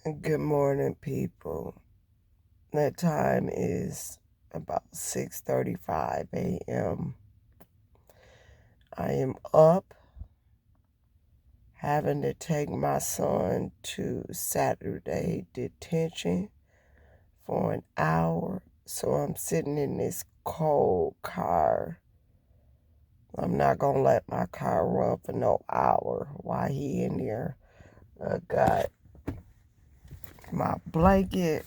Good morning, people. The time is about 6:35 a.m. I am up having to take my son to Saturday detention for an hour. So I'm sitting in this cold car. I'm not going to let my car run for no hour while he in there. I got my blanket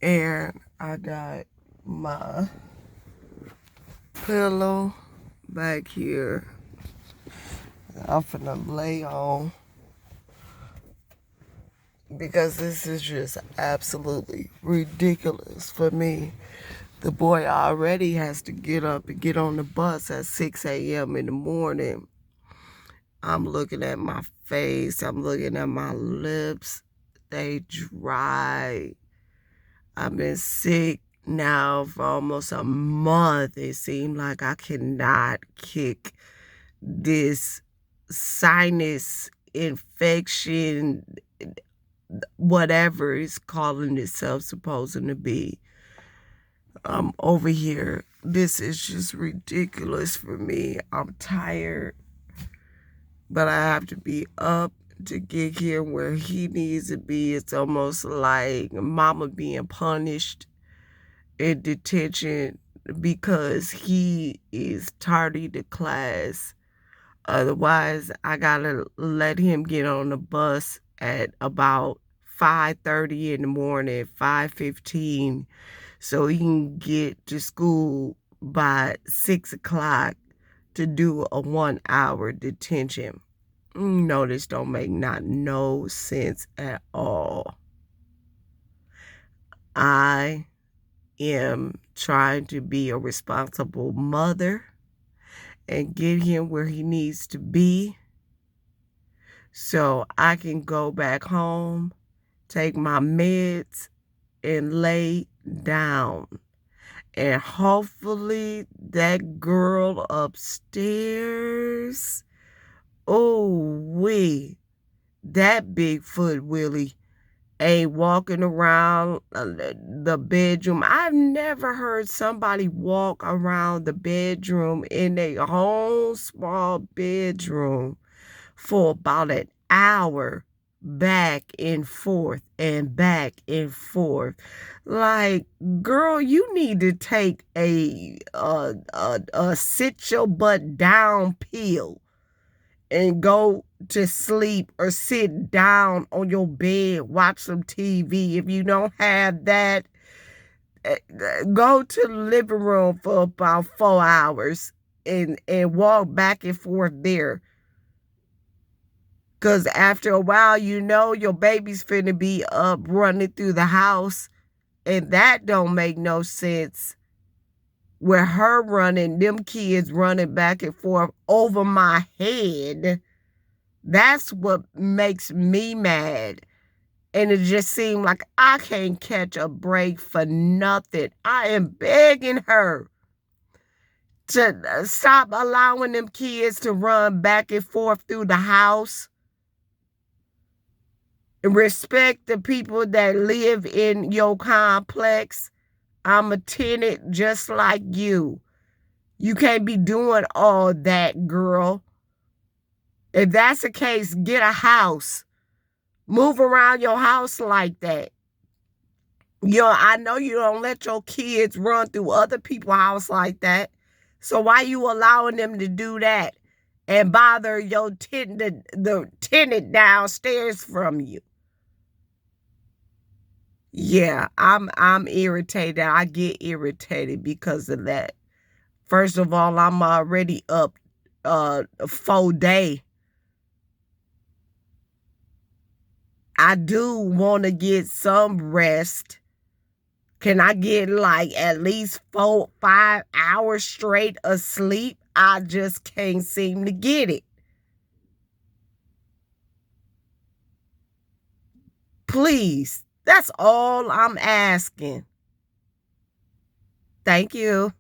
and I got my pillow back here. I'm finna lay on because this is just absolutely ridiculous for me. The boy already has to get up and get on the bus at 6 a.m. in the morning. I'm looking at my face. I'm looking at my lips. They dry. I've been sick now for almost a month. It seemed like I cannot kick this sinus infection, whatever it's calling itself, supposing to be. Over here, this is just ridiculous for me. I'm tired, but I have to be up to get here where he needs to be. It's almost like mama being punished in detention because he is tardy to class. Otherwise, I gotta let him get on the bus at about 5:30 in the morning, 5:15, so he can get to school by 6 o'clock to do a 1 hour detention. No, this don't make no sense at all. I am trying to be a responsible mother and get him where he needs to be so I can go back home, take my meds, and lay down. And hopefully that girl upstairs, that Bigfoot Willie ain't walking around the bedroom. I've never heard somebody walk around the bedroom in their own small bedroom for about an hour, back and forth and back and forth. Like, girl, you need to take a sit your butt down pill and go to sleep or sit down on your bed, watch some TV. If you don't have that, go to the living room for about 4 hours and walk back and forth there. Because after a while, your baby's finna be up running through the house. And that don't make no sense. With her running, them kids running back and forth over my head. That's what makes me mad. And it just seemed like I can't catch a break for nothing. I am begging her to stop allowing them kids to run back and forth through the house. Respect the people that live in your complex. I'm a tenant just like you. You can't be doing all that, girl. If that's the case, get a house. Move around your house like that. I know you don't let your kids run through other people's house like that. So why you allowing them to do that and bother your the tenant downstairs from you? Yeah, I'm irritated. I get irritated because of that. First of all, I'm already up a full day. I do want to get some rest. Can I get like at least 4-5 hours straight of sleep? I just can't seem to get it. Please, that's all I'm asking. Thank you.